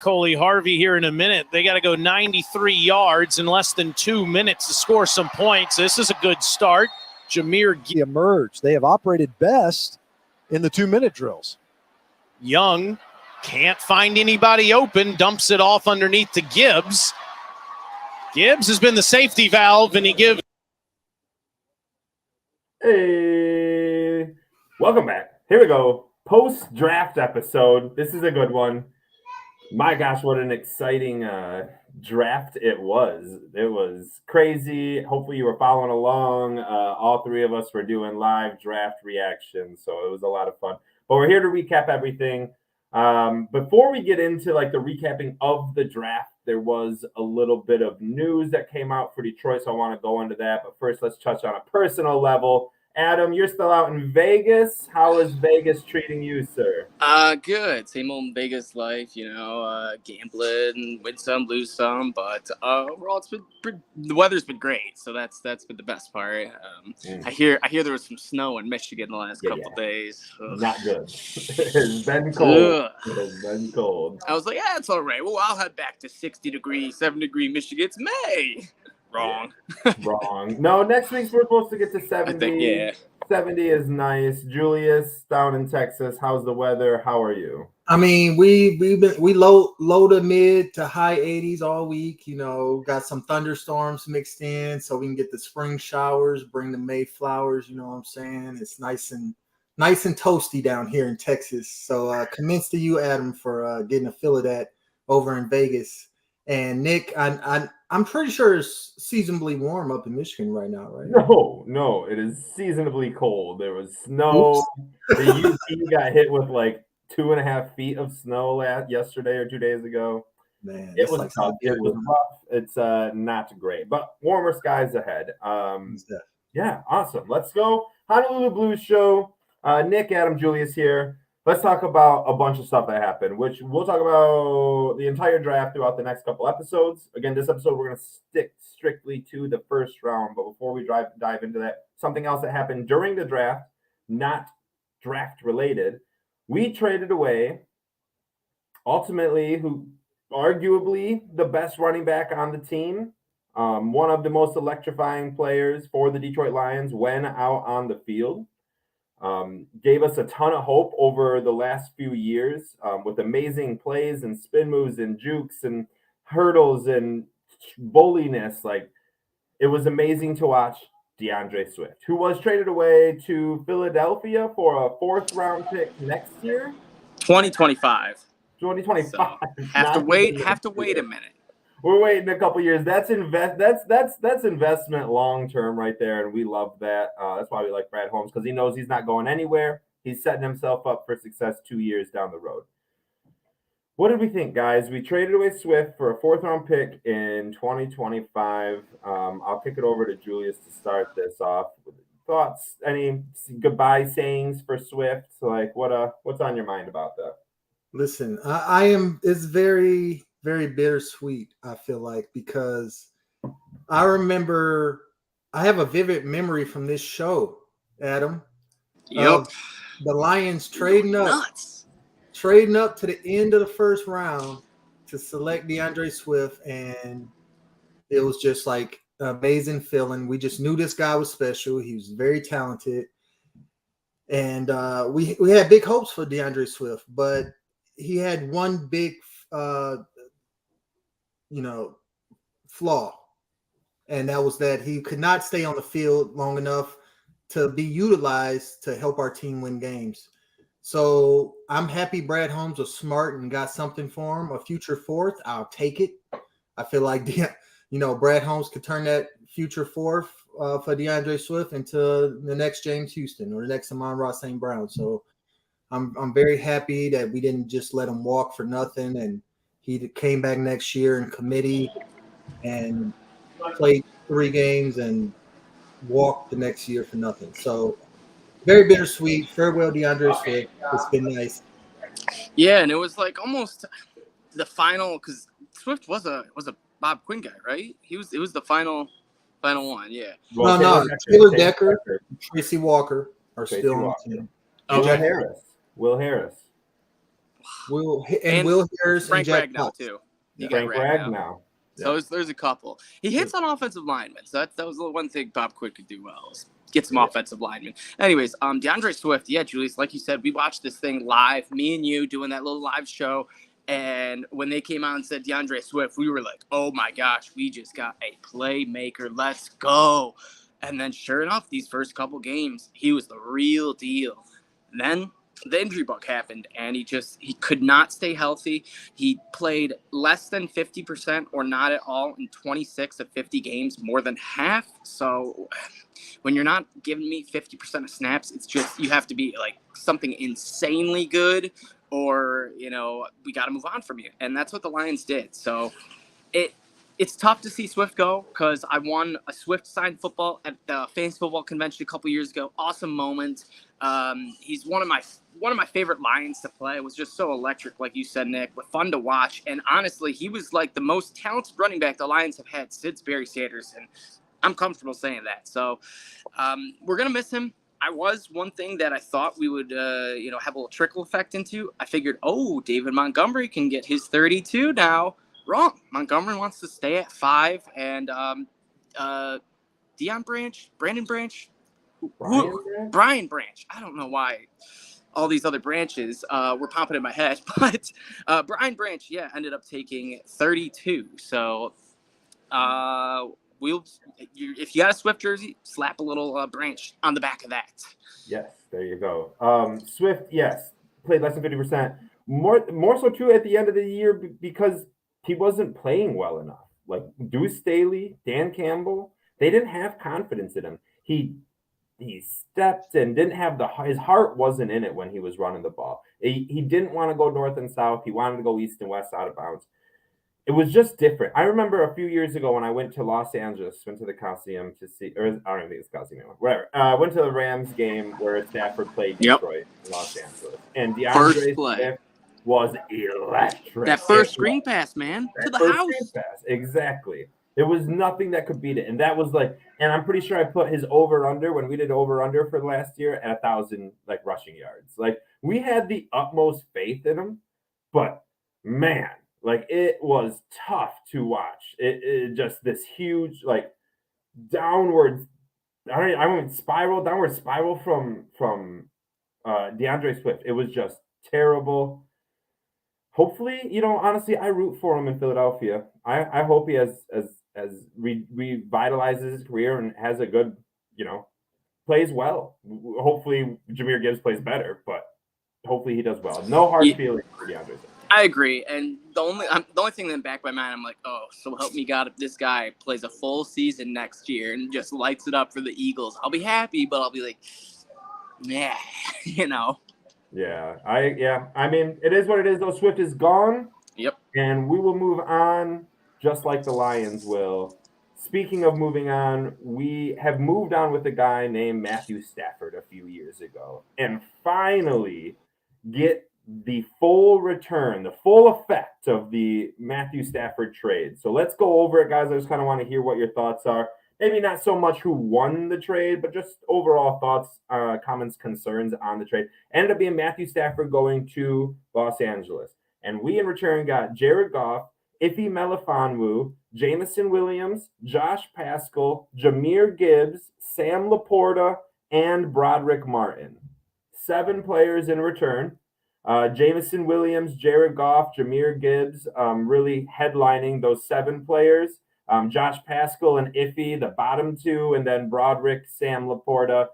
Coley Harvey here in a minute. They got to go 93 yards in less than 2 minutes to score some points. This is a good start. Jahmyr emerged. They have operated best in the 2-minute drills. Young can't find anybody open, dumps it off underneath to Gibbs. Gibbs has been the safety valve, and he gives. Hey, welcome back. Here we go. Post-draft episode. This is a good one. My gosh, what an exciting draft it was. It was crazy. Hopefully you were following along. All three of us were doing live draft reactions, so it was a lot of fun. But we're here to recap everything. Before we get into like the recapping of the draft, there was a little bit of news that came out for Detroit, so I want to go into that. But first, let's touch on a personal level. Adam, you're still out in Vegas. How is Vegas treating you, sir? Good. Same old Vegas life, gambling, win some, lose some, but overall the weather's been great, so that's been the best part. I hear there was some snow in Michigan the last couple days. Ugh. Not good. It's been cold. It's been cold. I was like, yeah, it's all right. Well, I'll head back to 60-degree, 7-degree Michigan. It's May. Wrong. Wrong. No, next week's we're supposed to get to 70. I think, yeah. 70 is nice. Julius, down in Texas, how's the weather? How are you? I mean, we low to mid to high 80s all week. Got some thunderstorms mixed in, so we can get the spring showers, bring the May flowers. You know what I'm saying? It's nice and toasty down here in Texas. So, commends to you, Adam, for getting a feel of that over in Vegas. And Nick, I'm pretty sure it's seasonably warm up in Michigan right now, right? No, it is seasonably cold. There was snow. The UP got hit with like 2.5 feet of snow yesterday or 2 days ago. Man, it was tough. It was rough. It's not great, but warmer skies ahead. Yeah, awesome. Let's go. Honolulu Blues show. Nick, Adam, Julius here. Let's talk about a bunch of stuff that happened, which we'll talk about the entire draft throughout the next couple episodes. Again, this episode, we're going to stick strictly to the first round. But before we dive into that, something else that happened during the draft, not draft related, we traded away, ultimately, who arguably the best running back on the team, one of the most electrifying players for the Detroit Lions when out on the field. Gave us a ton of hope over the last few years with amazing plays and spin moves and jukes and hurdles and bulliness. Like, it was amazing to watch DeAndre Swift, who was traded away to Philadelphia for a 4th-round pick next year. 2025. 2025. So have to wait a minute. We're waiting a couple years. That's investment long term right there, and we love that. That's why we like Brad Holmes, because he knows he's not going anywhere. He's setting himself up for success 2 years down the road. What did we think, guys? We traded away Swift for a 4th-round pick in 2025. I'll kick it over to Julius to start this off. Thoughts? Any goodbye sayings for Swift? Like, what's on your mind about that? Listen, it's very, very bittersweet, I feel like, because I remember I have a vivid memory from this show, Adam. Yep. The Lions trading up to the end of the first round to select DeAndre Swift, and it was just like an amazing feeling. We just knew this guy was special. He was very talented, and we had big hopes for DeAndre Swift, but he had one big flaw, and that was that he could not stay on the field long enough to be utilized to help our team win games. So I'm happy Brad Holmes was smart and got something for him, a future 4th. I'll take it. I feel like Brad Holmes could turn that future 4th for DeAndre Swift into the next James Houston or the next Amon-Ra St. Brown. So I'm very happy that we didn't just let him walk for nothing, and he came back next year in committee and played 3 games and walked the next year for nothing. So very bittersweet. Farewell, DeAndre Swift. It's been nice. Yeah, and it was like almost the final, because Swift was a Bob Quinn guy, right? It was the final one, yeah. No, Taylor Decker, Tracy Walker are still on the team. Will Harris. Will And Harris Frank and Jack Ragnow Potts. too. You Frank got Ragnow. Ragnow. So there's a couple. He hits on offensive linemen. So that was the one thing Bob Quick could do well. Is get some offensive linemen. Anyways, DeAndre Swift. Yeah, Julius, like you said, we watched this thing live. Me and you doing that little live show. And when they came out and said DeAndre Swift, we were like, oh my gosh, we just got a playmaker. Let's go. And then sure enough, these first couple games, he was the real deal. And then the injury bug happened, and he could not stay healthy. He played less than 50% or not at all in 26 of 50 games, more than half. So when you're not giving me 50% of snaps, it's just you have to be like something insanely good, or we got to move on from you. And that's what the Lions did. So it's tough to see Swift go, because I won a Swift signed football at the Fantasy Football Convention a couple years ago. Awesome moment. He's one of my favorite Lions to play. It was just so electric, like you said, Nick, but fun to watch. And honestly, he was like the most talented running back the Lions have had since Barry Sanders, and I'm comfortable saying that. So we're gonna miss him. One thing that I thought we would have a little trickle effect into. I figured, David Montgomery can get his 32 now. Wrong. Montgomery wants to stay at 5, and Brandon Branch, Brian Branch. I don't know why all these other branches were popping in my head, but Brian Branch, ended up taking 32. So if you got a Swift jersey, slap a little Branch on the back of that. Yes, there you go. Swift, yes, played less than 50%. More so too at the end of the year because he wasn't playing well enough. Like Deuce Staley, Dan Campbell, they didn't have confidence in him. He stepped and didn't have his heart wasn't in it when he was running the ball. He didn't want to go north and south. He wanted to go east and west out of bounds. It was just different. I remember a few years ago when I went to Los Angeles, went to the Coliseum to see, or I don't think it's Coliseum anymore, whatever. Went to the Rams game where Stafford played Detroit in Los Angeles. And DeAndre Swift was electric. That first screen pass, man, to the house. Screen pass. Exactly. There was nothing that could beat it. And that was and I'm pretty sure I put his over-under when we did over-under for last year at 1,000 rushing yards. We had the utmost faith in him, but man, it was tough to watch. It just this huge downward spiral from DeAndre Swift. It was just terrible. Hopefully, honestly, I root for him in Philadelphia. I hope he revitalizes his career and has a good, plays well. Hopefully Jahmyr Gibbs plays better, but hopefully he does well. No hard feelings for DeAndre. I agree, and the only thing in the back of my mind, I'm like, so help me God, if this guy plays a full season next year and just lights it up for the Eagles, I'll be happy, but I'll be like, Yeah. I mean, it is what it is, though. Swift is gone. Yep. And we will move on just like the Lions will. Speaking of moving on, we have moved on with a guy named Matthew Stafford a few years ago and finally get the full return, the full effect of the Matthew Stafford trade. So let's go over it, guys. I just kind of want to hear what your thoughts are. Maybe not so much who won the trade, but just overall thoughts, comments, concerns on the trade. Ended up being Matthew Stafford going to Los Angeles. And we in return got Jared Goff, Ife Melifonwu, Jameson Williams, Josh Paschal, Jahmyr Gibbs, Sam Laporta, and Broderick Martin. 7 players in return. Jameson Williams, Jared Goff, Jahmyr Gibbs, really headlining those 7 players. Josh Paschal and Ife, the bottom 2, and then Broderick, Sam Laporta.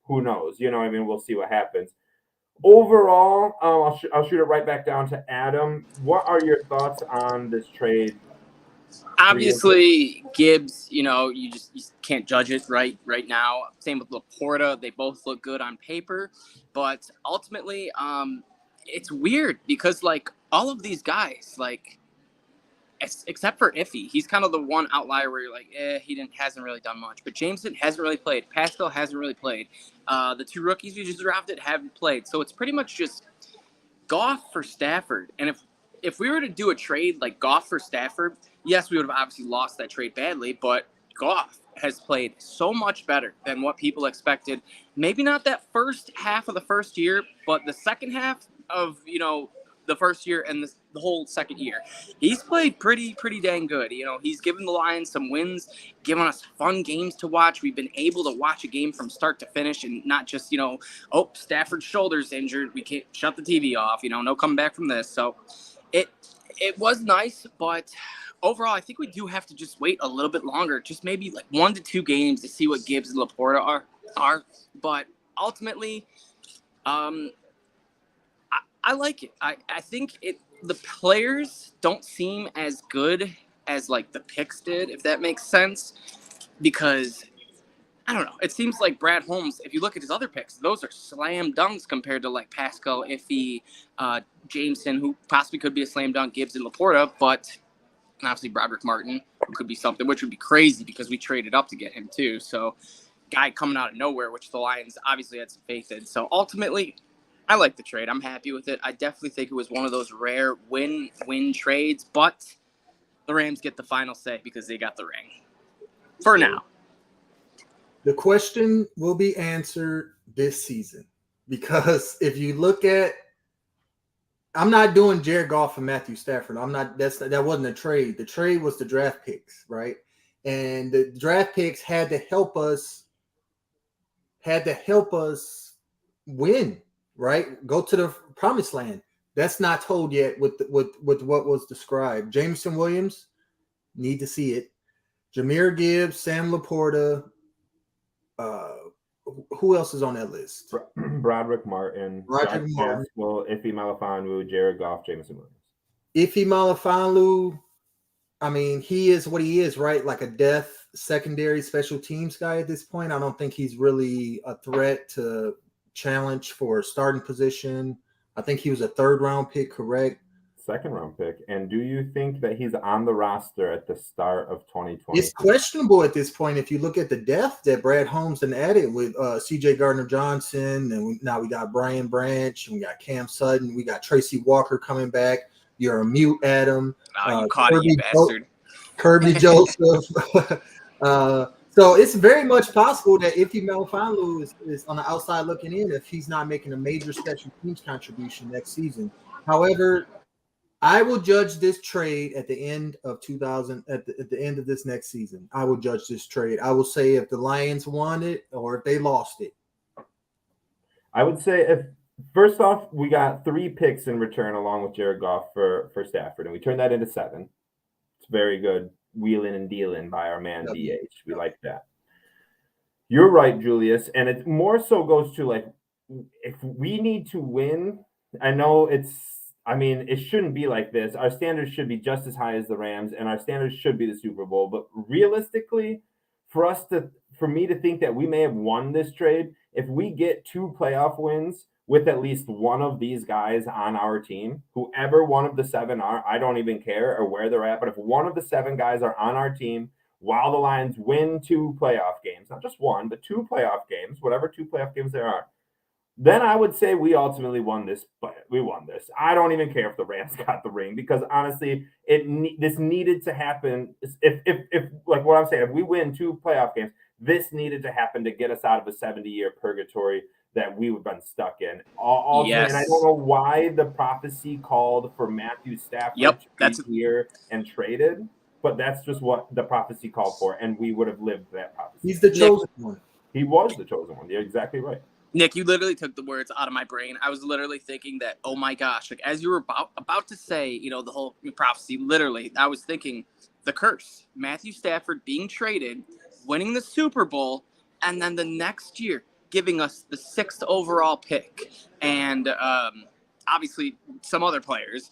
Who knows? We'll see what happens. Overall, I'll shoot it right back down to Adam. What are your thoughts on this trade? Obviously, Gibbs, you can't judge it right now. Same with Laporta. They both look good on paper. But ultimately, it's weird because, all of these guys, except for Ife, he's kind of the one outlier where you're like, he hasn't really done much. But Jameson hasn't really played. Pascal hasn't really played. The 2 rookies you just drafted haven't played. So it's pretty much just Goff for Stafford. And if we were to do a trade like Goff for Stafford, yes, we would have obviously lost that trade badly. But Goff has played so much better than what people expected. Maybe not that first half of the first year, but the second half of, the first year and the whole second year. He's played pretty dang good. He's given the Lions some wins, given us fun games to watch. We've been able to watch a game from start to finish and not just, Stafford's shoulder's injured. We can't shut the TV off, no coming back from this. So it was nice, but overall, I think we do have to just wait a little bit longer, just maybe like 1 to 2 games to see what Gibbs and Laporta are. But ultimately, I like it. I think the players don't seem as good as like the picks did, if that makes sense, because I don't know. It seems like Brad Holmes, if you look at his other picks, those are slam dunks compared to like Pascal, Iffy, Jameson, who possibly could be a slam dunk, Gibbs and Laporta, but obviously Broderick Martin, who could be something, which would be crazy because we traded up to get him too. So guy coming out of nowhere, which the Lions obviously had some faith in. So ultimately, I like the trade. I'm happy with it. I definitely think it was one of those rare win-win trades, but the Rams get the final say because they got the ring. For now. The question will be answered this season because if you look at, I'm not doing Jared Goff and Matthew Stafford. That wasn't a trade. The trade was the draft picks, right? And the draft picks had to help us win, right? Go to the promised land. That's not told yet with what was described. Jameson Williams, need to see it. Jahmyr Gibbs, Sam Laporta. Who else is on that list? Broderick Martin, Josh Gaskell, Iffy Melifonwu, Jared Goff, Jameson Williams. Iffy Melifonwu, I mean, he is what he is, right? Like a death secondary special teams guy at this point. I don't think he's really a threat to challenge for a starting position. I think he was a 3rd-round pick, correct? 2nd-round pick. And do you think that he's on the roster at the start of 2020? It's questionable at this point. If you look at the depth that Brad Holmes then added with C.J. Gardner-Johnson, and now we got Brian Branch, and we got Cam Sutton, we got Tracy Walker coming back. You're a mute, Adam. You caught it, you bastard. Kirby Joseph. So it's very much possible that Iffy Melifonwu is on the outside looking in if he's not making a major special teams contribution next season. However, I will judge this trade at the end of at the end of this next season. I will judge this trade. I will say if the Lions won it or if they lost it. I would say first off, we got 3 picks in return along with Jared Goff for Stafford, and we turned that into 7. It's very good wheeling and dealing by our man DH. We like that. You're right, Julius, and it more so goes to like if we need to win. I know it shouldn't be like this. Our standards should be just as high as the Rams, and our standards should be the Super Bowl. But realistically, for me to think that we may have won this trade, if we get 2 playoff wins with at least one of these guys on our team, whoever one of the 7 are, I don't even care or where they're at. But if one of the 7 guys are on our team while the Lions win 2 playoff games, not just 1, but 2 playoff games, whatever 2 playoff games there are, then I would say we ultimately won this. But we won this. I don't even care if the Rams got the ring because honestly, this needed to happen. If like what I'm saying, if we win 2 playoff games, this needed to happen to get us out of a 70-year purgatory that we would have been stuck in. Yes. And I don't know why the prophecy called for Matthew Stafford to be here and traded, but that's just what the prophecy called for, and we would have lived that prophecy. He's the chosen one. He was the chosen one. You're exactly right. Nick, you literally took the words out of my brain. I was literally thinking that, oh my gosh, like as you were about to say, the whole prophecy, literally, I was thinking the curse, Matthew Stafford being traded, winning the Super Bowl, and then the next year giving us the 6th overall pick and obviously some other players.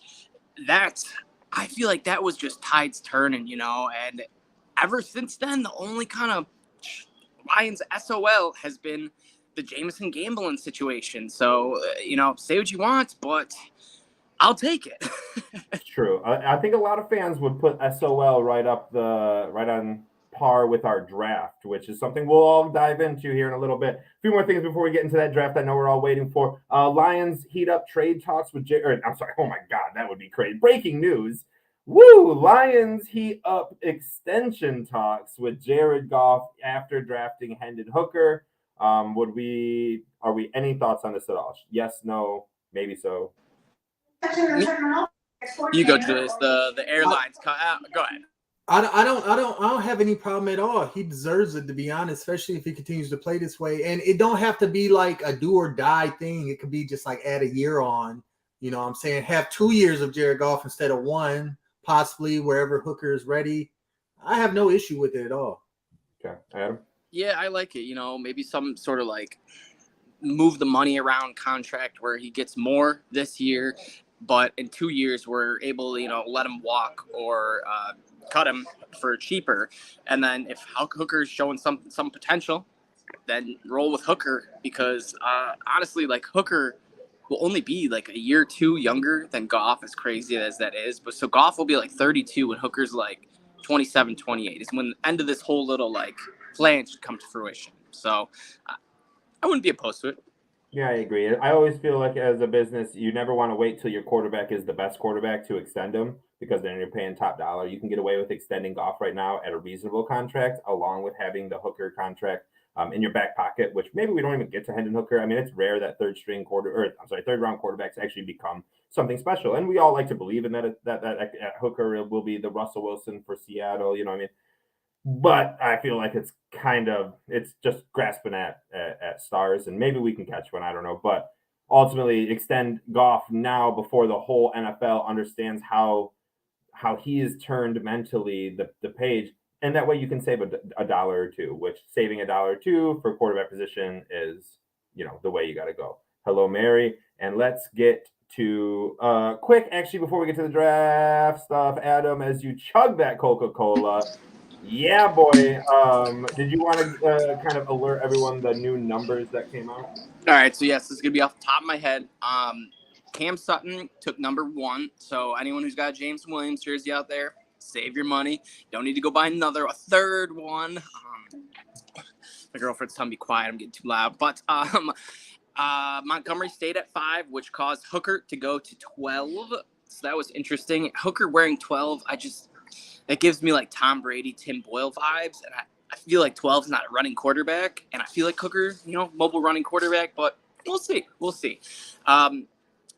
I feel like that was just tides turning, and ever since then, the only kind of Lions SOL has been the Jameson gambling situation. So, say what you want, but I'll take it. It's true. I think a lot of fans would put SOL right on par with our draft, which is something we'll all dive into here in a little bit. A few more things before we get into that draft I know we're all waiting for. Lions heat up trade talks with oh my God, that would be crazy. Breaking news. Woo! Lions heat up extension talks with Jared Goff after drafting Hendon Hooker. Are we any thoughts on this at all? Yes, no, maybe so. You go, Julius. The airlines. Go ahead. I don't have any problem at all. He deserves it, to be honest, especially if he continues to play this way. And it don't have to be like a do or die thing. It could be just like add a year on. You know what I'm saying? Have 2 years of Jared Goff instead of 1, possibly wherever Hooker is ready. I have no issue with it at all. Okay, Adam? Yeah, I like it. Maybe some sort of like move the money around contract where he gets more this year, but in 2 years we're able to, let him walk or cut him for cheaper. And then if Hooker's showing some potential, then roll with Hooker because honestly, like Hooker will only be like a year or 2 younger than Goff, as crazy as that is. But so Goff will be like 32 and Hooker's like 27, 28 is when the end of this whole little like plan should come to fruition. So I wouldn't be opposed to it. Yeah, I agree. I always feel like as a business, you never want to wait till your quarterback is the best quarterback to extend him because then you're paying top dollar. You can get away with extending Goff right now at a reasonable contract, along with having the Hooker contract in your back pocket, which maybe we don't even get to Hendon Hooker. I mean, it's rare that third round quarterbacks actually become something special. And we all like to believe in that Hooker will be the Russell Wilson for Seattle, you know what I mean? But I feel like it's just grasping at stars, and maybe we can catch one. I don't know. But ultimately, extend Goff now before the whole NFL understands how he is turned mentally the page. And that way you can save a dollar or two, which saving $1 or $2 for quarterback position is, the way you got to go. Hello, Mary. And let's get to quick, actually, before we get to the draft stuff, Adam, as you chug that Coca-Cola. Yeah, boy. Did you want to kind of alert everyone the new numbers that came out? All right. So, yes, this is going to be off the top of my head. Cam Sutton took number 1. So, anyone who's got a James Williams jersey out there, save your money. Don't need to go buy a third one. My girlfriend's telling me quiet. I'm getting too loud. But Montgomery stayed at 5, which caused Hooker to go to 12. So, that was interesting. Hooker wearing 12, it gives me like Tom Brady, Tim Boyle vibes, and I feel like 12 is not a running quarterback, and I feel like Hooker, mobile running quarterback, but we'll see.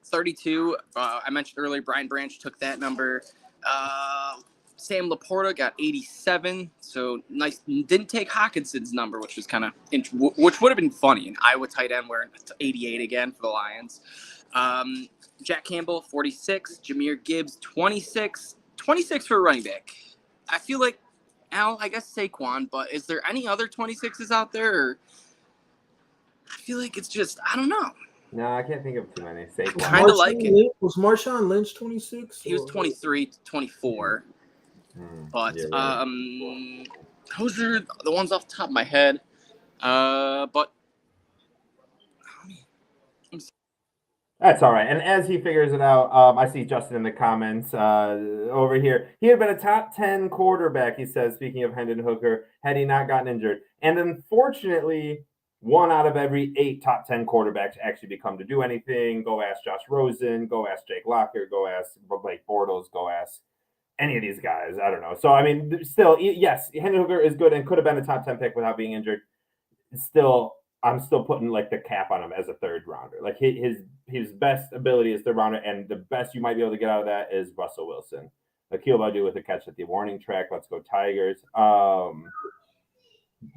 32, I mentioned earlier, Brian Branch took that number. Sam Laporta got 87, so nice. Didn't take Hawkinson's number, which was kind of which would have been funny. An Iowa tight end wearing 88 again for the Lions. Jack Campbell 46, Jahmyr Gibbs 26 for a running back. I feel like I guess Saquon, but is there any other 26s out there? Or I feel like it's just I don't know. No, I can't think of too many. Saquon. Kind of like it. Was Marshawn Lynch 26? He was 23, 24. But yeah, those are the ones off the top of my head. But that's all right. And as he figures it out, I see Justin in the comments over here. He had been a top 10 quarterback, he says, speaking of Hendon Hooker, had he not gotten injured. And unfortunately, 1 out of every 8 top 10 quarterbacks actually become to do anything. Go ask Josh Rosen, go ask Jake Locker, go ask Blake Bortles, go ask any of these guys. I don't know. So, I mean, still, yes, Hendon Hooker is good and could have been a top 10 pick without being injured. Still, I'm still putting like the cap on him as a third rounder. Like his best ability is third rounder, and the best you might be able to get out of that is Russell Wilson. Akil Badu with a catch at the warning track. Let's go Tigers.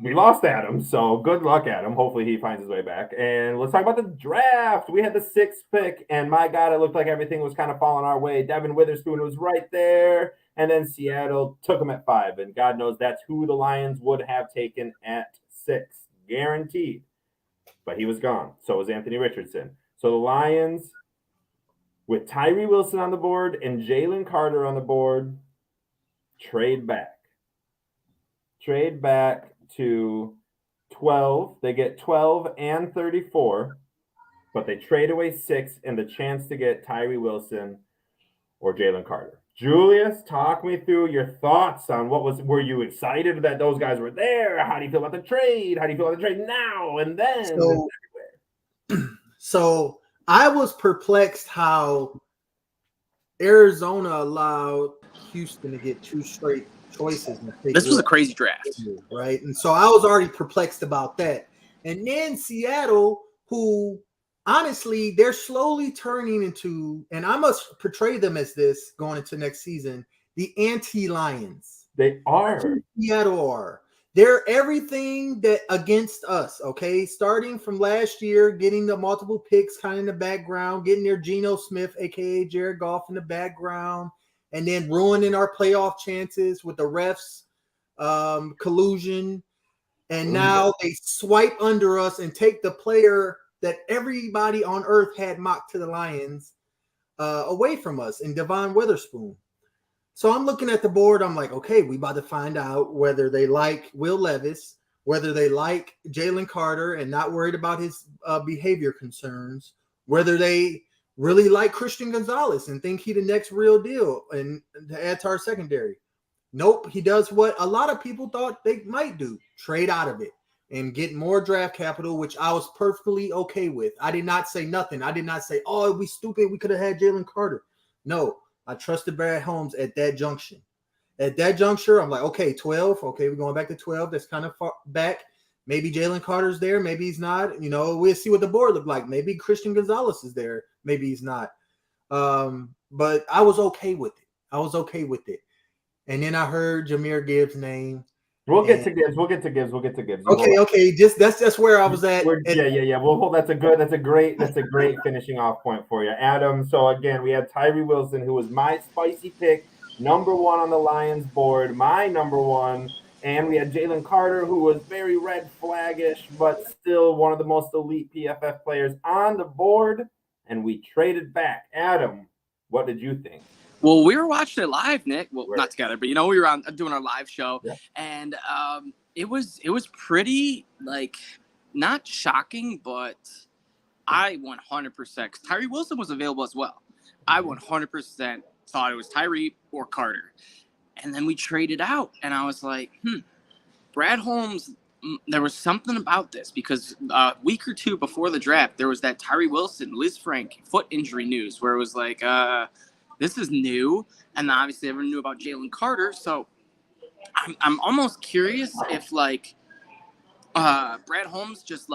We lost Adam, so good luck, Adam. Hopefully he finds his way back. And let's talk about the draft. We had the 6th pick, and my God, it looked like everything was kind of falling our way. Devin Witherspoon was right there, and then Seattle took him at 5, and God knows that's who the Lions would have taken at 6, guaranteed. But he was gone. So was Anthony Richardson. So the Lions, with Tyree Wilson on the board and Jalen Carter on the board, trade back to 12. They get 12 and 34, but they trade away 6 and the chance to get Tyree Wilson or Jalen Carter. Julius, talk me through your thoughts on were you excited that those guys were there? How do you feel about the trade? How do you feel about the trade now and then? So I was perplexed how Arizona allowed Houston to get 2 straight choices. This was a crazy draft, right? And so I was already perplexed about that. And then Seattle, who honestly, they're slowly turning into, and I must portray them as this going into next season, the anti-Lions. They are. Seattle are. They're everything that against us, okay? Starting from last year, getting the multiple picks kind of in the background, getting their Geno Smith, a.k.a. Jared Goff, in the background, and then ruining our playoff chances with the refs collusion. And now they swipe under us and take the player that everybody on earth had mocked to the Lions away from us in Devon Witherspoon. So I'm looking at the board. I'm like, okay, we about to find out whether they like Will Levis, whether they like Jalen Carter and not worried about his behavior concerns, whether they really like Christian Gonzalez and think he the next real deal and to add to our secondary. Nope, he does what a lot of people thought they might do, trade out of it and get more draft capital, which I was perfectly okay with. I did not say nothing. I did not say, oh, we stupid, we could have had Jalen Carter. No. I trusted Brad Holmes at that junction. At that juncture, I'm like, okay, 12. Okay, we're going back to 12. That's kind of far back. Maybe Jalen Carter's there. Maybe he's not. You know, we'll see what the board look like. Maybe Christian Gonzalez is there. Maybe he's not. But I was okay with it. And then I heard Jahmyr Gibbs' name. We'll get to Gibbs. Okay. That's just where I was at. Yeah. Well, that's a great finishing off point for you, Adam. So again, we had Tyree Wilson, who was my spicy pick, number 1 on the Lions board, my number 1, and we had Jalen Carter, who was very red flaggish, but still one of the most elite PFF players on the board, and we traded back. Adam, what did you think? Well, we were watching it live, Nick. Well, not together, but we were doing our live show, and it was pretty not shocking, but I 100% because Tyree Wilson was available as well. I 100% thought it was Tyree or Carter, and then we traded out, and I was like, Brad Holmes. There was something about this because a week or two before the draft, there was that Tyree Wilson, Liz Frank foot injury news where it was like, this is new, and obviously everyone knew about Jalen Carter. So I'm almost curious if Brad Holmes just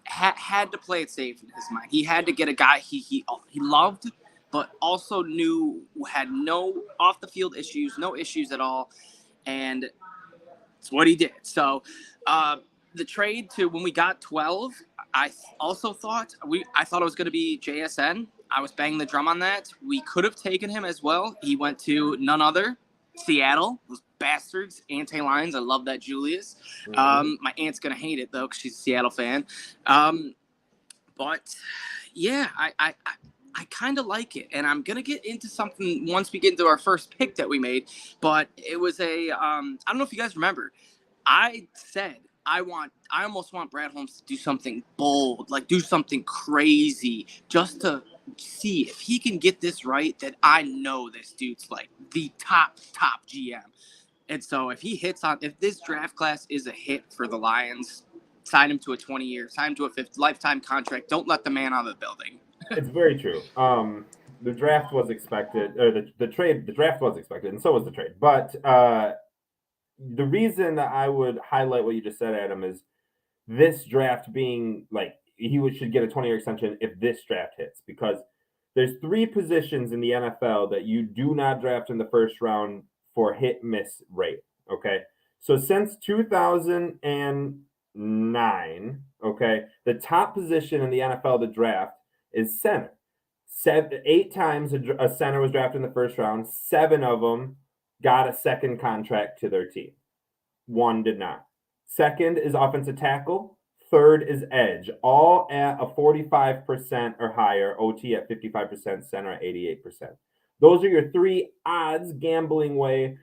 had to play it safe in his mind. He had to get a guy he loved, but also knew had no off the field issues, no issues at all, and it's what he did. So the trade to when we got 12, I also thought I thought it was going to be JSN. I was banging the drum on that. We could have taken him as well. He went to none other, Seattle. Those bastards, anti-Lions. I love that, Julius. My aunt's going to hate it, though, because she's a Seattle fan. But, yeah, I kind of like it. And I'm going to get into something once we get into our first pick that we made. But it was I don't know if you guys remember. I said I almost want Brad Holmes to do something bold, do something crazy, just to see if he can get this right, that I know this dude's the top GM. And so if this draft class is a hit for the Lions, sign him to a 20-year, sign him to a 50 lifetime contract. Don't let the man out of the building. It's very true. The draft was expected, or the draft was expected, and so was the trade. But the reason that I would highlight what you just said, Adam, is this draft being he should get a 20-year extension if this draft hits, because there's 3 positions in the NFL that you do not draft in the first round for hit-miss rate, okay? So since 2009, okay, the top position in the NFL to draft is center. 8 times a center was drafted in the first round. 7 of them got a second contract to their team. 1 did not. Second is offensive tackle. Third is edge, all at a 45% or higher, OT at 55%, center at 88%. Those are your 3 odds gambling way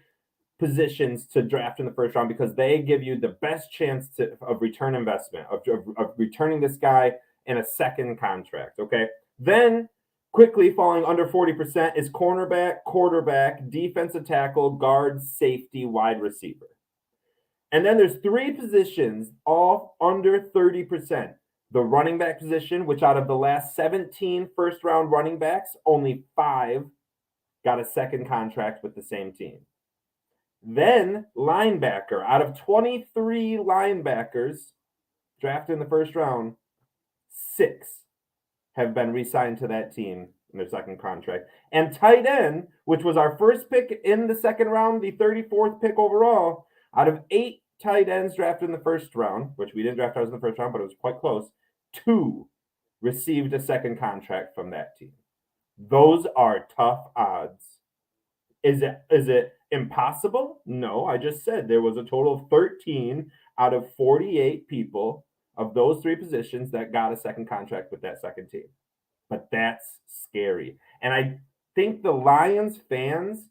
positions to draft in the first round because they give you the best chance of return investment, of returning this guy in a second contract, okay? Then quickly falling under 40% is cornerback, quarterback, defensive tackle, guard, safety, wide receiver. And then there's 3 positions, all under 30%. The running back position, which out of the last 17 first-round running backs, only 5 got a second contract with the same team. Then linebacker, out of 23 linebackers drafted in the first round, 6 have been re-signed to that team in their second contract. And tight end, which was our first pick in the second round, the 34th pick overall, out of 8 tight ends drafted in the first round, which we didn't draft ours in the first round, but it was quite close, 2 received a second contract from that team. Those are tough odds. Is it impossible? No, I just said there was a total of 13 out of 48 people of those 3 positions that got a second contract with that second team. But that's scary. And I think the Lions fans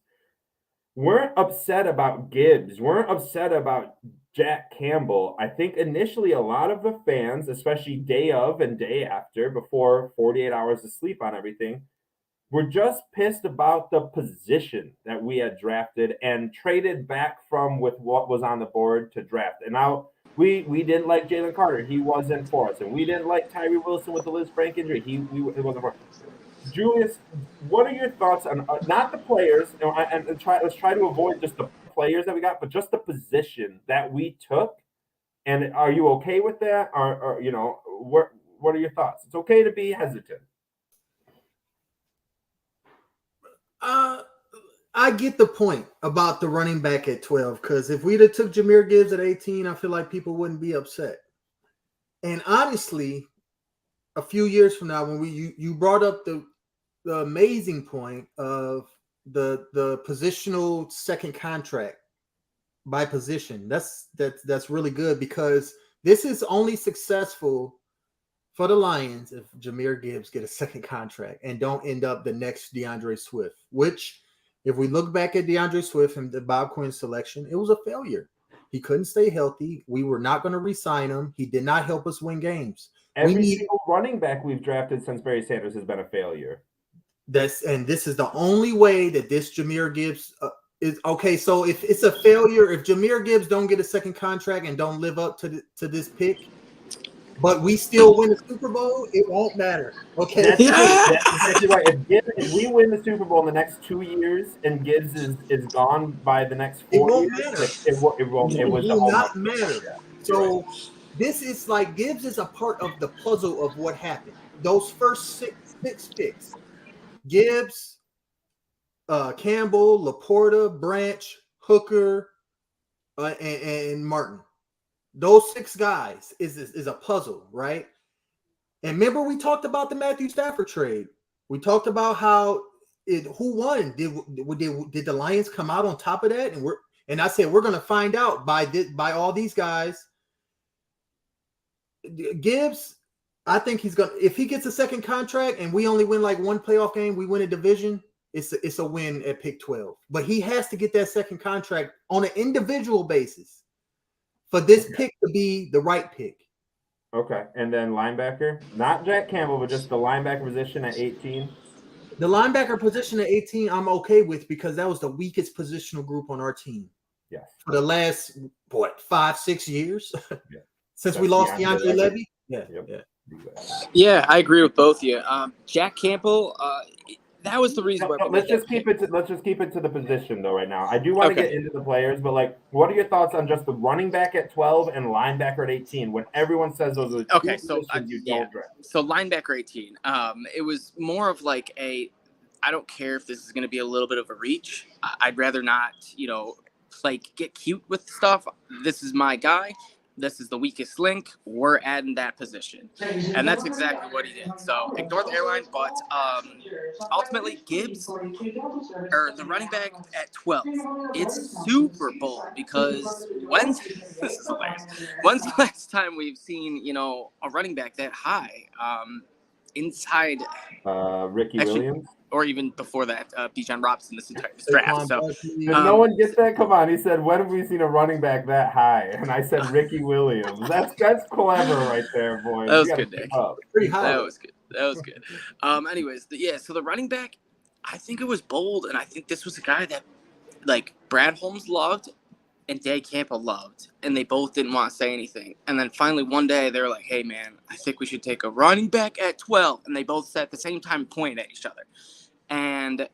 weren't upset about Gibbs, weren't upset about Jack Campbell. I think initially a lot of the fans, especially day of and day after, before 48 hours of sleep on everything, were just pissed about the position that we had drafted and traded back from with what was on the board to draft. And now we didn't like Jalen Carter. He wasn't for us. And we didn't like Tyree Wilson with the Liz Frank injury. He wasn't for us. Julius, what are your thoughts on not the players, let's try to avoid just the players that we got, but just the position that we took? And are you okay with that? Or what are your thoughts? It's okay to be hesitant. I get the point about the running back at 12, because if we'd have took Jahmyr Gibbs at 18, I feel like people wouldn't be upset. And honestly, a few years from now, when you brought up the amazing point of the positional second contract by position, that's really good, because this is only successful for the Lions if Jahmyr Gibbs get a second contract and don't end up the next DeAndre Swift, which, if we look back at DeAndre Swift and the Bob Quinn selection, it was a failure. He couldn't stay healthy. We were not going to re-sign him. He did not help us win games. Every single running back we've drafted since Barry Sanders has been a failure. This is the only way that this Jahmyr Gibbs is okay. So if it's a failure, if Jahmyr Gibbs don't get a second contract and don't live up to this pick, but we still win the Super Bowl, it won't matter. Okay. That's exactly right. If we win the Super Bowl in the next 2 years and Gibbs is gone by the next 4 years, it will not matter. Yeah. So this is like Gibbs is a part of the puzzle of what happened. Those first six picks, Gibbs, Campbell, Laporta, Branch, Hooker, and Martin. Those 6 guys is a puzzle, right? And remember, we talked about the Matthew Stafford trade. We talked about how who won. Did the Lions come out on top of that? And I said we're going to find out by all these guys. Gibbs, I think he's going. If he gets a second contract and we only win like 1 playoff game, we win a division. It's a win at pick 12. But he has to get that second contract on an individual basis for this pick to be the right pick. Okay. And then linebacker, not Jack Campbell, but just the linebacker position at 18. The linebacker position at 18, I'm okay with, because that was the weakest positional group on our team. Yes. For the last, 5-6 years? Yeah. Since we lost DeAndre Levy? Yeah. Yep. Yeah, I agree with both of you. Jack Campbell, that was the reason why. Let's just keep it to the position though right now. I do want to get into the players, but like, what are your thoughts on just the running back at 12 and linebacker at 18 when everyone says those are the two positions you don't draft? So linebacker 18, it was more of like I don't care if this is going to be a little bit of a reach. I'd rather not, get cute with stuff. This is my guy. This is the weakest link. We're adding that position. And that's exactly what he did. So ignore the airline, but ultimately Gibbs, or the running back at 12, it's super bold, because this is hilarious. When's the last time we've seen, a running back that high inside Ricky Williams? Or even before that, Bijan Robinson this entire draft. So did no one get that? Come on, he said, "When have we seen a running back that high?" And I said, "Ricky Williams." That's clever right there, boy. That was good, Nick. Pretty high. That was good. Anyways, so the running back, I think it was bold, and I think this was a guy that, Brad Holmes loved and Dan Campbell loved, and they both didn't want to say anything. And then finally one day they were like, "Hey man, I think we should take a running back at 12." And they both said at the same time, pointed at each other. And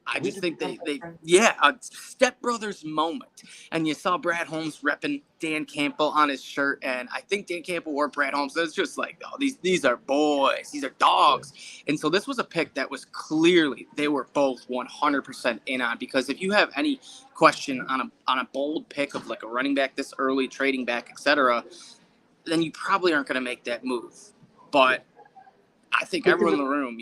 I just think a stepbrothers moment. And you saw Brad Holmes repping Dan Campbell on his shirt, and I think Dan Campbell or Brad Holmes. It's just like, oh, these are boys, these are dogs. Yeah. And so this was a pick that was clearly they were both 100% in on, because if you have any question on a bold pick of like a running back this early, trading back, etc., then you probably aren't going to make that move. But I think everyone in the room,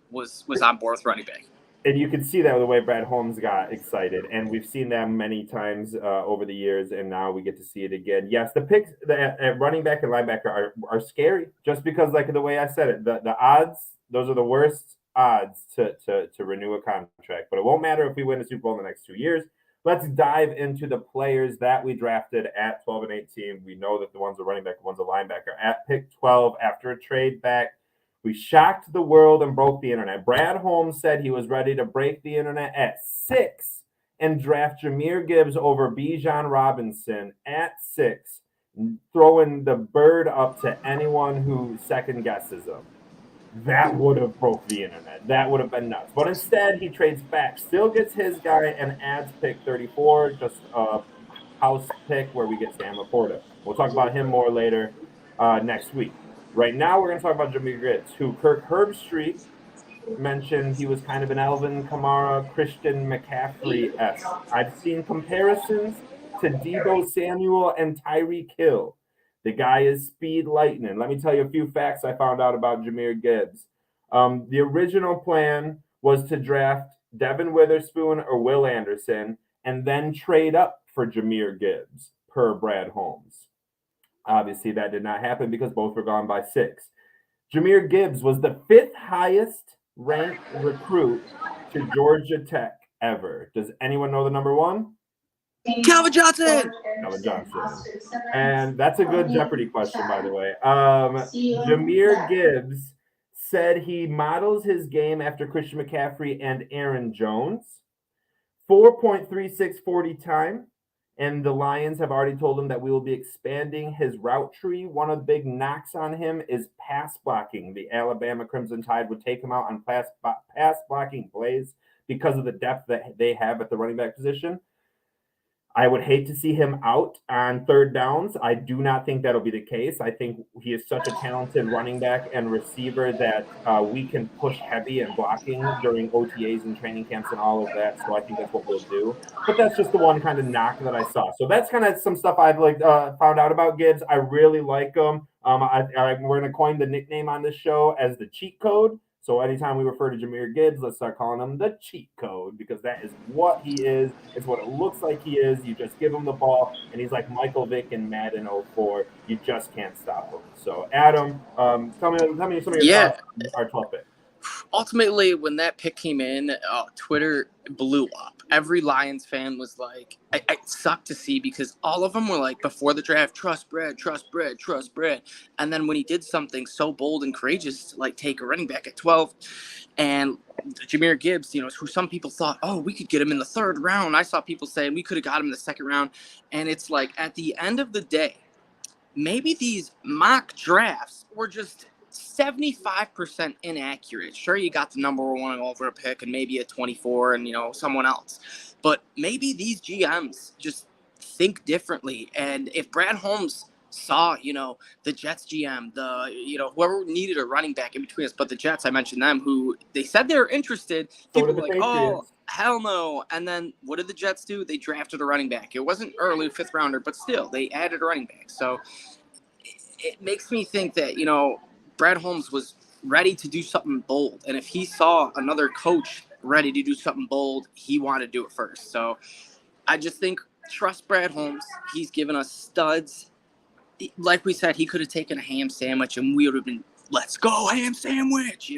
was on board with running back. And you can see that with the way Brad Holmes got excited. And we've seen that many times over the years, and now we get to see it again. Yes, the picks at running back and linebacker are scary, just because, like the way I said it, the odds, those are the worst odds to renew a contract. But it won't matter if we win the Super Bowl in the next 2 years. Let's dive into the players that we drafted at 12 and 18. We know that the one's a running back, the one's a linebacker. At pick 12, after a trade back, we shocked the world and broke the internet. Brad Holmes said he was ready to break the internet at 6 and draft Jahmyr Gibbs over Bijan Robinson at 6, throwing the bird up to anyone who second guesses him. That would have broke the internet. That would have been nuts. But instead, he trades back, still gets his guy, and adds pick 34, just a house pick where we get Sam Laporta. We'll talk about him more later next week. Right now, we're going to talk about Jahmyr Gibbs, who Kirk Herbstreit mentioned he was kind of an Alvin Kamara, Christian McCaffrey-esque. I've seen comparisons to Deebo Samuel and Tyreek Hill. The guy is speed lightning. Let me tell you a few facts I found out about Jahmyr Gibbs. The original plan was to draft Devin Witherspoon or Will Anderson and then trade up for Jahmyr Gibbs, per Brad Holmes. Obviously, that did not happen because both were gone by 6. Jahmyr Gibbs was the 5th highest ranked recruit to Georgia Tech ever. Does anyone know the number 1? Calvin Johnson. Calvin Johnson. And that's a good Jeopardy question, by the way. Jahmyr Gibbs said he models his game after Christian McCaffrey and Aaron Jones. 4.36 40 time. And the Lions have already told him that we will be expanding his route tree. One of the big knocks on him is pass blocking. The Alabama Crimson Tide would take him out on pass blocking plays because of the depth that they have at the running back position. I would hate to see him out on 3rd downs. I do not think that'll be the case. I think he is such a talented running back and receiver that we can push heavy and blocking during OTAs and training camps and all of that. So I think that's what we'll do. But that's just the one kind of knock that I saw. So that's kind of some stuff I've found out about Gibbs. I really like him. We're going to coin the nickname on this show as the cheat code. So anytime we refer to Jahmyr Gibbs, let's start calling him the cheat code, because that is what he is. It's what it looks like he is. You just give him the ball, and he's like Michael Vick in Madden 04. You just can't stop him. So, Adam, tell me some of your thoughts on our 12th pick. Ultimately, when that pick came in, Twitter blew up. Every Lions fan was like, it sucked to see, because all of them were like, before the draft, trust Brad, trust Brad, trust Brad. And then when he did something so bold and courageous to like take a running back at 12, and Jahmyr Gibbs, who some people thought, oh, we could get him in the 3rd round. I saw people saying we could have got him in the 2nd round. And it's like, at the end of the day, maybe these mock drafts were just 75% inaccurate. Sure, you got the number 1 over a pick and maybe a 24 and, someone else. But maybe these GMs just think differently. And if Brad Holmes saw, the Jets GM, whoever needed a running back in between us, but the Jets, I mentioned them, who they said they were interested. People were like, oh, hell no. And then what did the Jets do? They drafted a running back. It wasn't early 5th rounder, but still, they added a running back. So it makes me think that, Brad Holmes was ready to do something bold. And if he saw another coach ready to do something bold, he wanted to do it first. So I just think, trust Brad Holmes. He's given us studs. Like we said, he could have taken a ham sandwich and we would have been, let's go ham sandwich,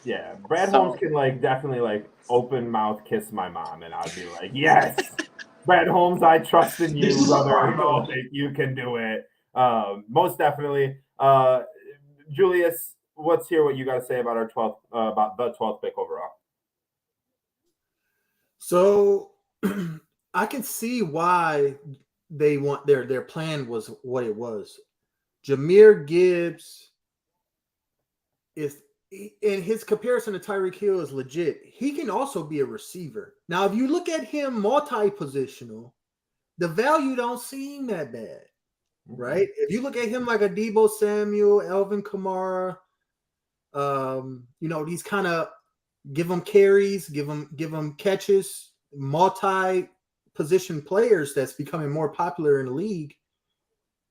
Yeah. Brad Holmes can definitely open mouth kiss my mom, and I'd be like, yes, Brad Holmes, I trust in you, brother. You can do it. Most definitely. Julius, let's hear what you got to say about our 12th, about the 12th pick overall. So I can see why they want their plan was what it was. Jahmyr Gibbs is and his comparison to Tyreek Hill is legit. He can also be a receiver. Now, if you look at him multi-positional, the value don't seem that bad, right? If you look at him like a Deebo Samuel, Alvin Kamara, these kind of give them carries, give them catches, multi-position players that's becoming more popular in the league.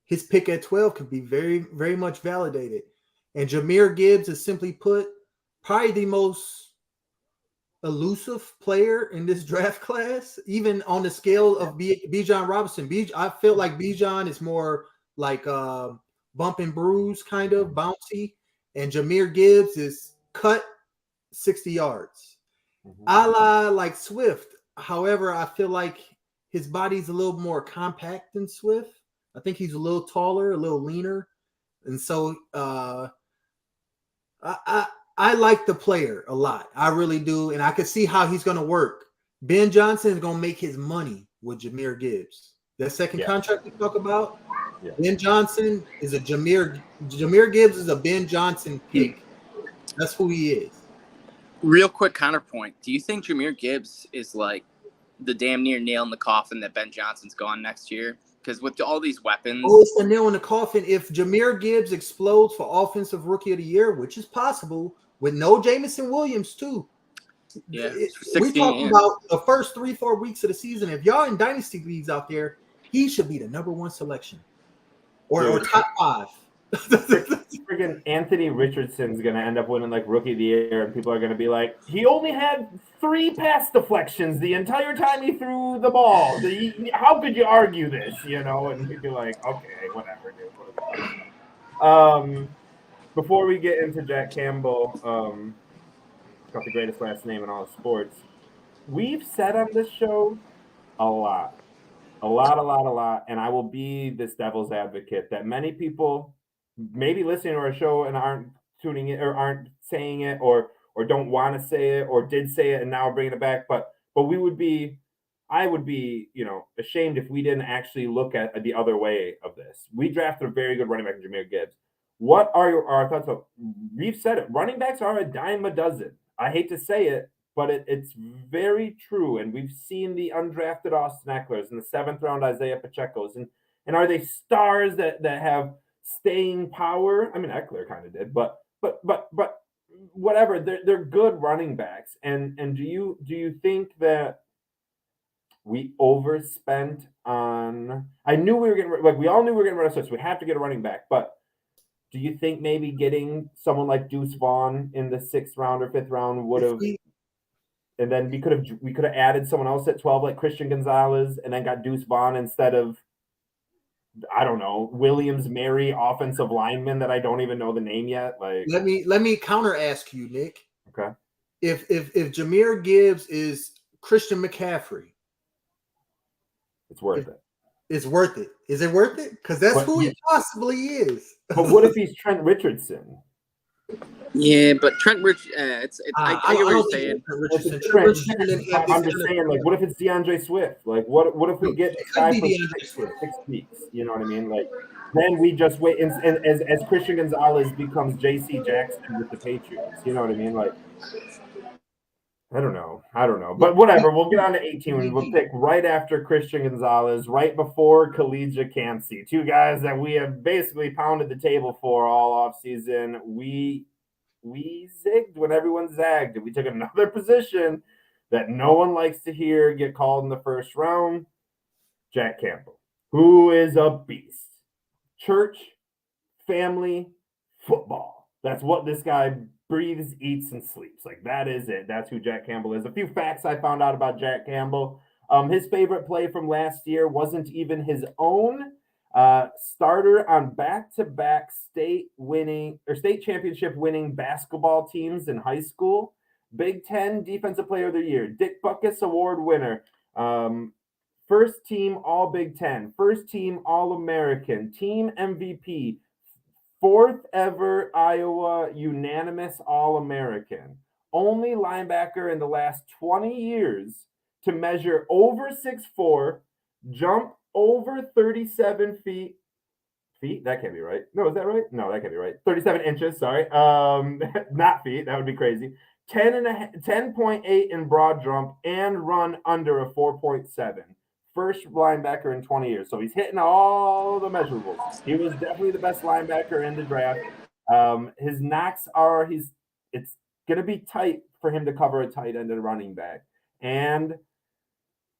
His pick at 12 could be very, very much validated. And Jahmyr Gibbs is, simply put, probably the most elusive player in this draft class, even on the scale of Bijan Robinson. I feel like Bijan is more like bump and bruise, kind of bouncy, and Jahmyr Gibbs is cut 60 yards. A la like Swift. However, I feel like his body's a little more compact than Swift. I think he's a little taller, a little leaner. And so I like the player a lot. I really do. And I can see how he's going to work. Ben Johnson is going to make his money with Jahmyr Gibbs. That second contract we talk about, Ben Johnson is a Jahmyr Gibbs is a Ben Johnson pick. That's who he is. Real quick counterpoint. Do you think Jahmyr Gibbs is like the damn near nail in the coffin that Ben Johnson's gone next year? Because with all these weapons... Oh, it's the nail in the coffin. If Jahmyr Gibbs explodes for Offensive Rookie of the Year, which is possible, with no Jameson Williams, too. Yeah, we're talking about the first 3-4 weeks of the season. If y'all in Dynasty Leagues out there, he should be the number 1 selection. Or top 5. Friggin' Anthony Richardson's going to end up winning like Rookie of the Year, and people are going to be like, he only had 3 pass deflections the entire time he threw the ball. How could you argue this, And you'd be like, okay, whatever, dude. Before we get into Jack Campbell, got the greatest last name in all of sports, we've said on this show a lot, and I will be this devil's advocate that many people maybe listening to our show and aren't tuning in or aren't saying it or don't want to say it or did say it and now bringing it back. But I would be, ashamed if we didn't actually look at the other way of this. We drafted a very good running back in Jahmyr Gibbs. What are our thoughts of? We've said it. Running backs are a dime a dozen. I hate to say it, but it's very true. And we've seen the undrafted Austin Ecklers and the 7th round Isaiah Pacheco's. And are they stars that have staying power? I mean, Eckler kind of did, but whatever. They're good running backs. And do you think that we overspent on? I knew we were getting we all knew we were getting rid of so we have to get a running back. But do you think maybe getting someone like Deuce Vaughn in the 6th round or 5th round would have? And then we could have added someone else at 12 like Christian Gonzalez, and then got Deuce Vaughn instead of, I don't know, Williams Mary offensive lineman that I don't even know the name yet. Like, let me counter ask you, Nick. Okay. If Jahmyr Gibbs is Christian McCaffrey, it's worth it. It's worth it. Is it worth it? Because that's who he possibly is. But what if he's Trent Richardson? Yeah, but Trent Richardson. I get what you're saying. I'm just saying, like, what if it's DeAndre Swift? Like, what if we get this guy for 6 weeks? You know what I mean? Like, then we just wait, and as Christian Gonzalez becomes J.C. Jackson with the Patriots. You know what I mean? Like, I don't know. But whatever. We'll get on to 18. We'll pick right after Christian Gonzalez, right before Khalija Kancey. 2 guys that we have basically pounded the table for all offseason. We zigged when everyone zagged. And we took another position that no one likes to hear get called in the 1st round. Jack Campbell, who is a beast. Church, family, football. That's what this guy breathes, eats, and sleeps. Like, that is it. That's who Jack Campbell is. A few facts I found out about Jack Campbell. His favorite play from last year wasn't even his own. Starter on back-to-back state championship winning basketball teams in high school. Big Ten Defensive Player of the Year. Dick Butkus Award winner. First team All Big Ten. First team All-American. Team MVP. 4th ever Iowa unanimous All-American. Only linebacker in the last 20 years to measure over 6'4", jump over 37 feet, feet. That can't be right. No, is that right? No, that can't be right. 37 inches. Sorry. Not feet. That would be crazy. 10.8 in broad jump and run under a 4.7. First linebacker in 20 years. So he's hitting all the measurables. He was definitely the best linebacker in the draft. His knocks are it's gonna be tight for him to cover a tight end and running back. And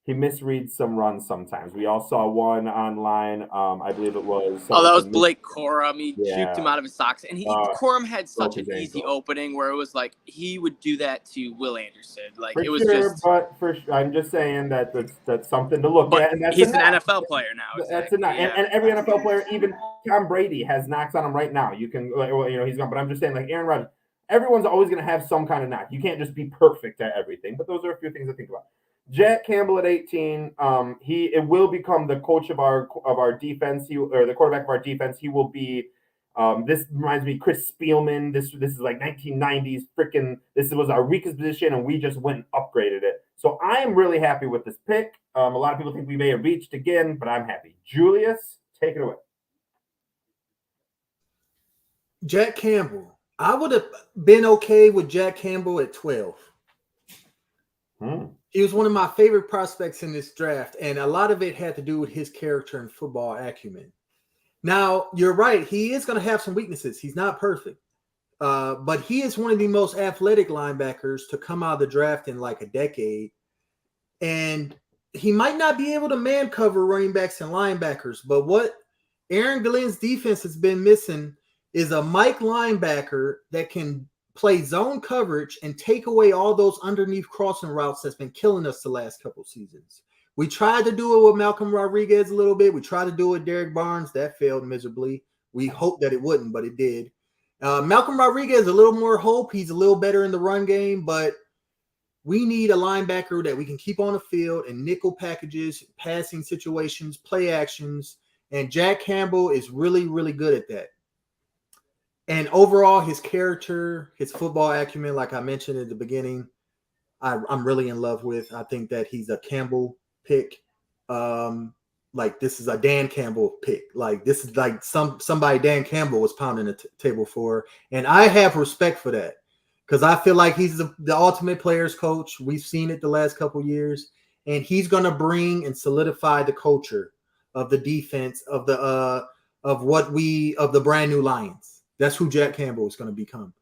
he misreads some runs sometimes. We all saw one online. I believe it was. That was Blake Corum. He juked him out of his socks. And Corum had such an easy opening where it was like he would do that to Will Anderson. Like for it was sure, just. But I'm just saying that's something to look at. And that's he's an NFL player now. Exactly. That's enough. Yeah. And every NFL player, even Tom Brady, has knocks on him right now. You can, he's gone. But I'm just saying, like Aaron Rodgers, everyone's always going to have some kind of knock. You can't just be perfect at everything. But those are a few things to think about. Jack Campbell at 18, it will become the coach of our defense. Or the quarterback of our defense. He will be. This reminds me, Chris Spielman. This is like 1990s. This was our weakest position, and we just went and upgraded it. So I am really happy with this pick. A lot of people think we may have reached again, but I'm happy. Julius, take it away. Jack Campbell. I would have been okay with Jack Campbell at 12. He was one of my favorite prospects in this draft, and a lot of it had to do with his character and football acumen. Now, you're right. He is going to have some weaknesses. He's not perfect, but he is one of the most athletic linebackers to come out of the draft in like a decade, and he might not be able to man cover running backs and linebackers, but what Aaron Glenn's defense has been missing is a Mike linebacker that can play zone coverage and take away all those underneath crossing routes that's been killing us the last couple seasons. We tried to do it with Malcolm Rodriguez a little bit. We tried to do it with Derek Barnes. That failed miserably. We hoped that it wouldn't, but it did. Malcolm Rodriguez, a little more hope. He's a little better in the run game, but we need a linebacker that we can keep on the field in nickel packages, passing situations, play actions, and Jack Campbell is really, really good at that. And overall, his character, his football acumen, like I mentioned at the beginning, I'm really in love with. I think that he's a Campbell pick. Like this is a Dan Campbell pick. Like this is like somebody Dan Campbell was pounding the table for. And I have respect for that because I feel like he's the ultimate players coach. We've seen it the last couple years. And he's going to bring and solidify the culture of the defense of the brand new Lions. That's who Jack Campbell is going to become.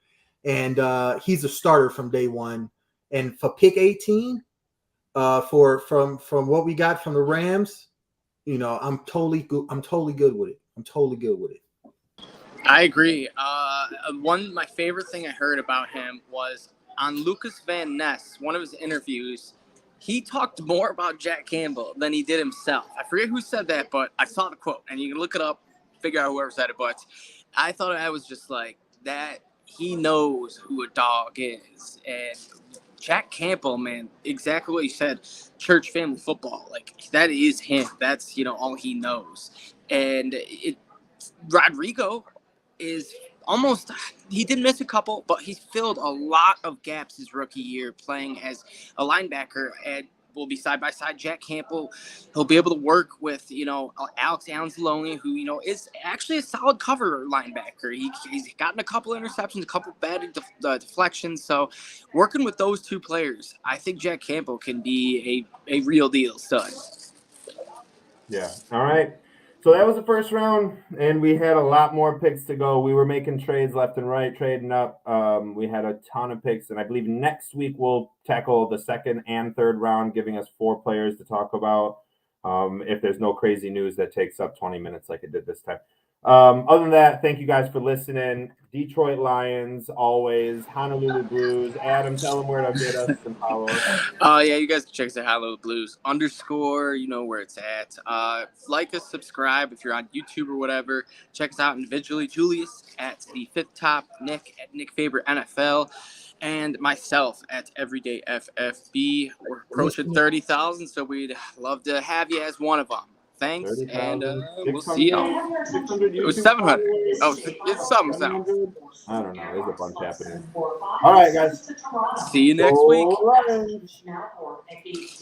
And he's a starter from day one. And for pick 18, from what we got from the Rams, I'm totally good with it. I'm totally good with it. I agree. My favorite thing I heard about him was on Lucas Van Ness, one of his interviews. He talked more about Jack Campbell than he did himself. I forget who said that, but I saw the quote, and you can look it up, figure out whoever said it. But I thought I was just like that. He knows who a dog is, and Jack Campbell, man, exactly what you said. Church family football, like that is him. That's all he knows. And Rodrigo is almost. He did miss a couple, but he's filled a lot of gaps his rookie year playing as a linebacker and will be side by side. Jack Campbell, he'll be able to work with Alex Anzalone, who is actually a solid cover linebacker. He's gotten a couple interceptions, a couple bad deflections. So working with those two players, I think Jack Campbell can be a real deal stud. Yeah. All right. So that was the first round, and we had a lot more picks to go. We were making trades left and right, trading up. We had a ton of picks, and I believe next week we'll tackle the second and third round, giving us 4 players to talk about. If there's no crazy news that takes up 20 minutes like it did this time. Other than that, thank you guys for listening. Detroit Lions, always. Honolulu Blues. Adam, tell them where to get us and follow us. Yeah, you guys can check us at Honolulu Blues _, you know where it's at. Like us, subscribe if you're on YouTube or whatever. Check us out individually. Julius at the Fifth Top, Nick at Nick Faber NFL, and myself at Everyday FFB. We're approaching 30,000, so we'd love to have you as one of them. Thanks, 30, and 000, we'll see you. It was 700. Oh, it's something. I don't know. There's a bunch happening. All right, guys. See you next week. All right.